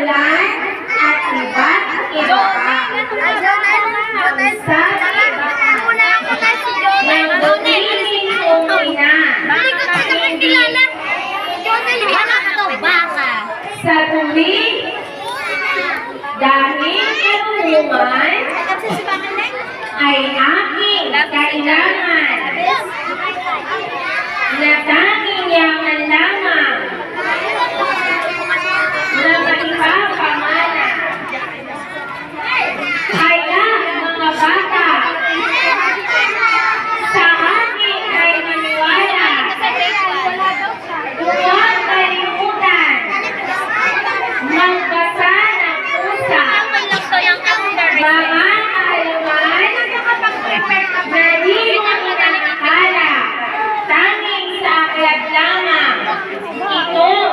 ulan at iba't iba pa. Sa ng butiling kumina, sa tuwing dahil karunungan ay aking kailangan na tanging yaman lamang na maipapamana. Kaya mga bata, sa akin ay maniwala, huwag kalimutan magbasa ng pusa, mga kaalaman na di mo inakala, tanging sa aklat lamang. Ito